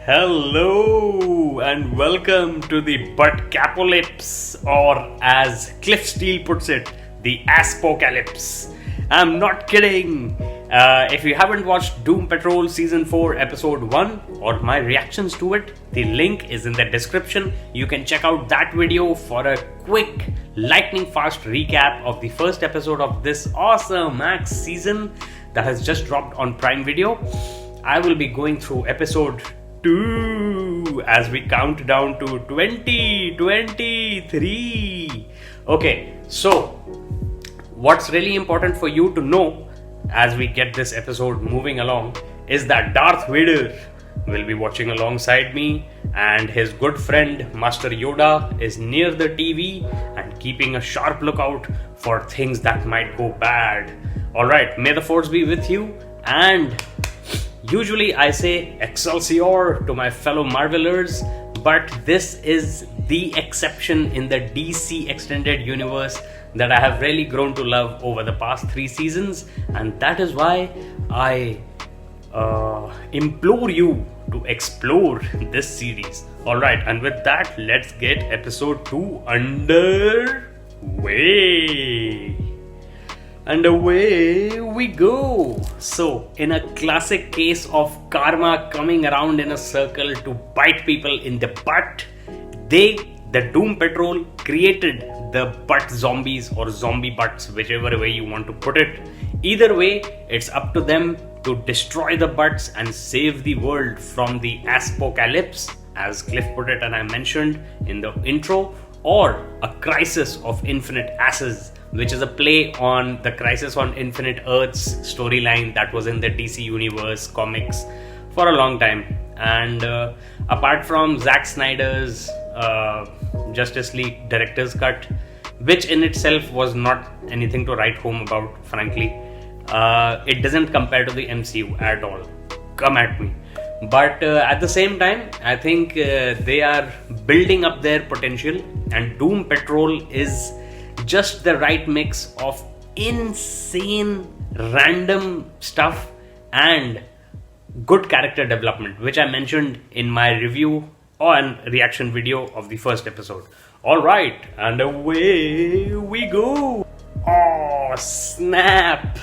Hello and welcome to the Buttcapolypse, or as Cliff Steele puts it, the Aspocalypse. I'm not kidding. If you haven't watched Doom Patrol Season 4 Episode 1 or my reactions to it, the link is in the description. You can check out that video for a quick, lightning fast recap of the first episode of this awesomax season that has just dropped on Prime Video. I will be going through episode 2 as we count down to 2023. Okay, so what's really important for you to know as we get this episode moving along is that Darth Vader will be watching alongside me, and his good friend Master Yoda is near the TV and keeping a sharp lookout for things that might go bad. Alright, may the force be with you, and usually I say Excelsior to my fellow Marvelers, but this is the exception in the DC Extended Universe that I have really grown to love over the past 3 seasons, and that is why I implore you to explore this series. Alright, and with that, let's get episode 2 underway. And away we go. So, in a classic case of karma coming around in a circle to bite people in the butt, the Doom Patrol, created the butt zombies or zombie butts, whichever way you want to put it. Either way, it's up to them to destroy the butts and save the world from the Aspocalypse, as Cliff put it and I mentioned in the intro, or a crisis of infinite asses, which is a play on the Crisis on Infinite Earths storyline that was in the DC Universe comics for a long time. And apart from Zack Snyder's Justice League director's cut, which in itself was not anything to write home about, frankly, it doesn't compare to the MCU at all. Come at me. But at the same time, I think they are building up their potential, and Doom Patrol is just the right mix of insane random stuff and good character development, which I mentioned in my review or reaction video of the first episode. Alright, and away we go. Oh snap.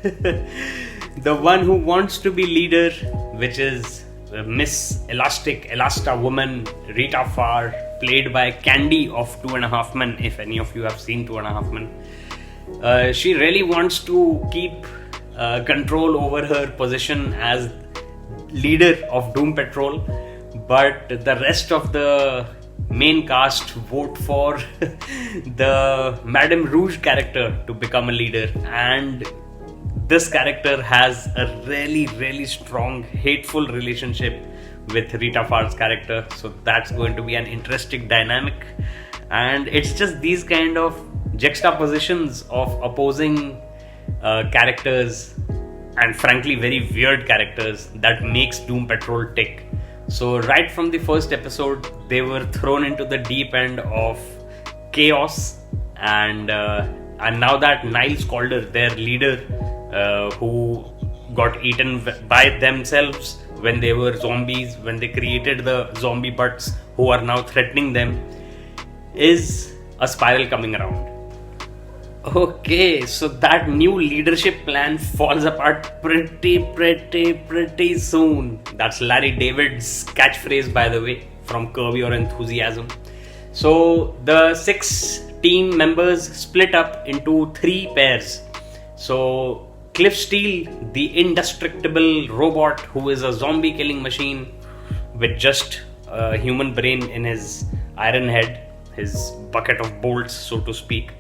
The one who wants to be leader, which is Miss Elasta woman Rita Farr, played by Candy of 2.5 Men, if any of you have seen 2.5 Men. She really wants to keep control over her position as leader of Doom Patrol, but the rest of the main cast vote for the Madame Rouge character to become a leader, and this character has a really strong hateful relationship with Rita Farr's character, so that's going to be an interesting dynamic. And it's just these kind of juxtapositions of opposing characters, and frankly very weird characters, that makes Doom Patrol tick. So right from the first episode, they were thrown into the deep end of chaos, and now that Niles Calder, their leader, who got eaten by themselves when they were zombies, when they created the zombie butts who are now threatening them, is a spiral coming around. Okay, so that new leadership plan falls apart pretty soon. That's Larry David's catchphrase, by the way, from Curb Your Enthusiasm. So the 6 team members split up into 3 pairs. So Cliff Steele, the indestructible robot who is a zombie killing machine with just a human brain in his iron head, his bucket of bolts, so to speak,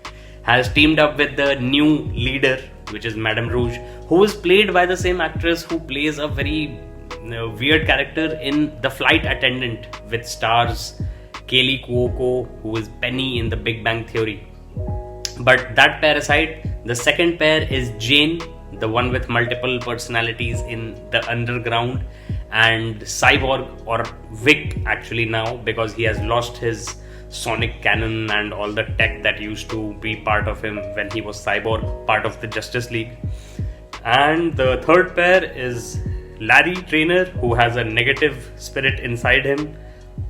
has teamed up with the new leader, which is Madame Rouge, who is played by the same actress who plays a very weird character in The Flight Attendant, with stars Kaylee Cuoco, who is Penny in The Big Bang Theory. But that pair aside, the second pair is Jane, the one with multiple personalities in the underground, and Cyborg, or Vic actually now, because he has lost his sonic cannon and all the tech that used to be part of him when he was Cyborg, part of the Justice League. And the third pair is Larry Trainer, who has a negative spirit inside him,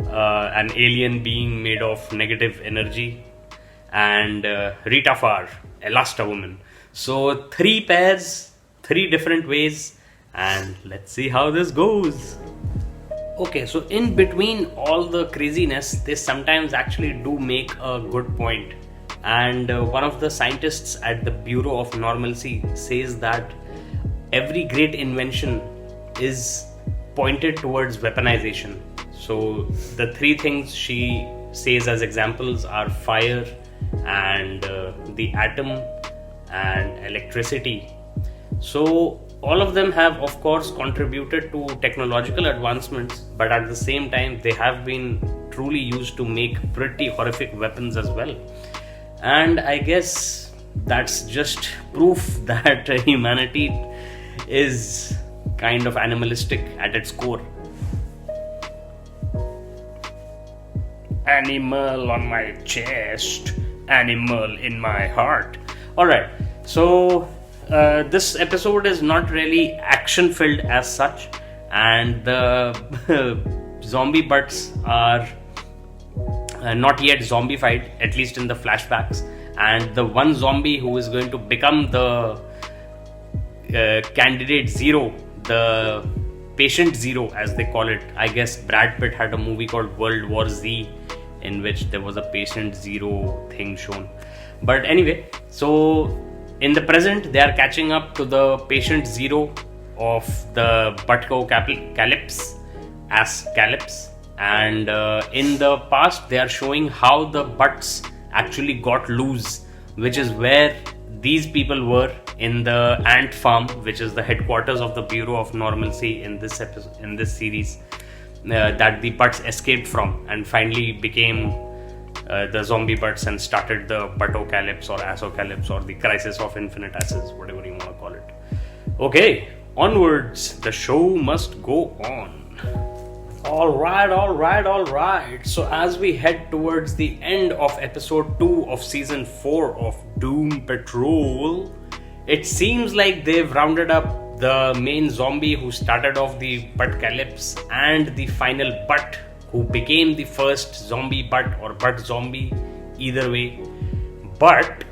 an alien being made of negative energy, and Rita Farr, Woman. So 3 pairs, 3 different ways, and let's see how this goes. Okay, so in between all the craziness, they sometimes actually do make a good point. And one of the scientists at the Bureau of Normalcy says that every great invention is pointed towards weaponization. So the 3 things she says as examples are fire and the atom and electricity. So all of them have, of course, contributed to technological advancements, but at the same time they have been truly used to make pretty horrific weapons as well. And I guess that's just proof that humanity is kind of animalistic at its core. Animal on my chest, animal in my heart. Alright, so this episode is not really action filled as such, and the zombie butts are not yet zombified, at least in the flashbacks. And the one zombie who is going to become the candidate zero, the patient zero as they call it. I guess Brad Pitt had a movie called World War Z in which there was a patient zero thing shown. But anyway, so in the present they are catching up to the patient zero of the Butco-calypse as calypse, and in the past they are showing how the butts actually got loose, which is where these people were in the ant farm, which is the headquarters of the Bureau of Normalcy in this episode, in this series, that the butts escaped from and finally became the zombie butts and started the Buttocalypse or Assocalypse or the Crisis of Infinite Asses, whatever you want to call it. Okay, onwards, the show must go on. Alright. So as we head towards the end of episode 2 of season 4 of Doom Patrol, it seems like they've rounded up the main zombie who started off the Butcalypse and the final butt who became the first zombie butt or butt zombie, either way. But,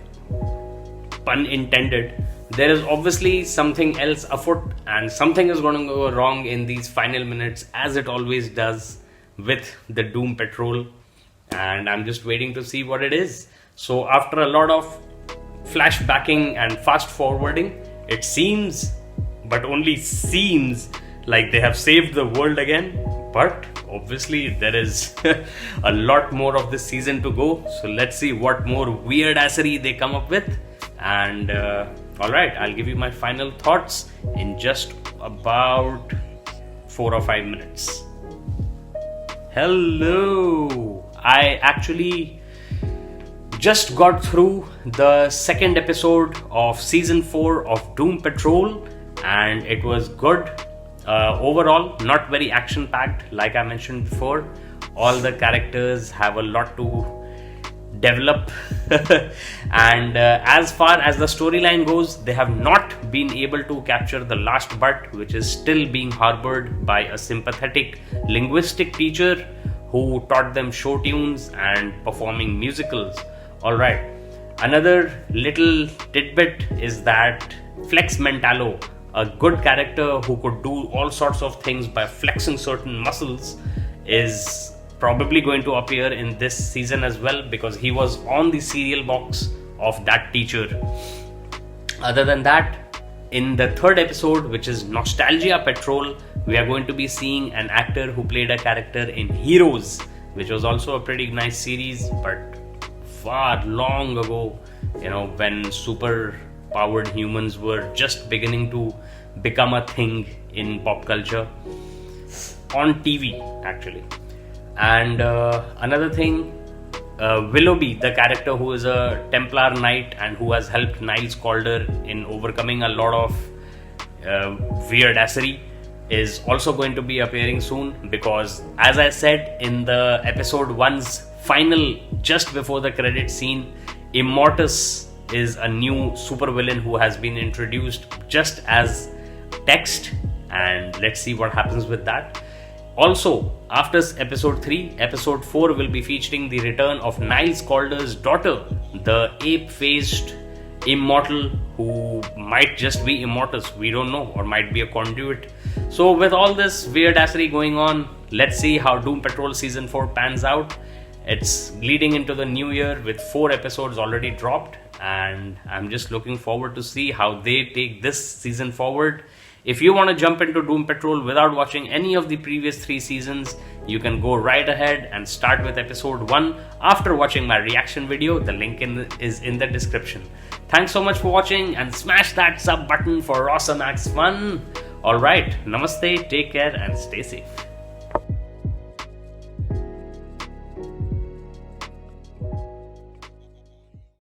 pun intended, there is obviously something else afoot, and something is going to go wrong in these final minutes, as it always does with the Doom Patrol, and I'm just waiting to see what it is. So after a lot of flashbacking and fast forwarding, it seems, but only seems, like they have saved the world again. But obviously there is a lot more of this season to go, so let's see what more weird assery they come up with. And alright, I'll give you my final thoughts in just about 4 or 5 minutes. Hello! I actually just got through the second episode of season 4 of Doom Patrol, and it was good. Overall, not very action packed, like I mentioned before. All the characters have a lot to develop and as far as the storyline goes, they have not been able to capture the last butt, which is still being harbored by a sympathetic linguistic teacher who taught them show tunes and performing musicals. Alright, another little tidbit is that Flex Mentalo, a good character who could do all sorts of things by flexing certain muscles, is probably going to appear in this season as well, because he was on the cereal box of that teacher. Other than that, in the third episode, which is Nostalgia Patrol, we are going to be seeing an actor who played a character in Heroes, which was also a pretty nice series, but far long ago, when super powered humans were just beginning to become a thing in pop culture on TV actually. And another thing, Willoughby, the character who is a Templar knight and who has helped Niles Calder in overcoming a lot of weird assery, is also going to be appearing soon, because as I said in the episode 1's final, just before the credit scene, Immortus is a new supervillain who has been introduced just as text, and let's see what happens with that. Also, after episode 3, episode 4 will be featuring the return of Niles Calder's daughter, the ape-faced immortal who might just be immortals, we don't know, or might be a conduit. So with all this weirdassery going on, let's see how Doom Patrol season 4 pans out. It's leading into the new year with 4 episodes already dropped, and I'm just looking forward to see how they take this season forward. If you want to jump into Doom Patrol without watching any of the previous 3 seasons, you can go right ahead and start with episode 1 after watching my reaction video. The link is in the description. Thanks so much for watching, and smash that sub button for awesomax fun. Alright, namaste, take care and stay safe.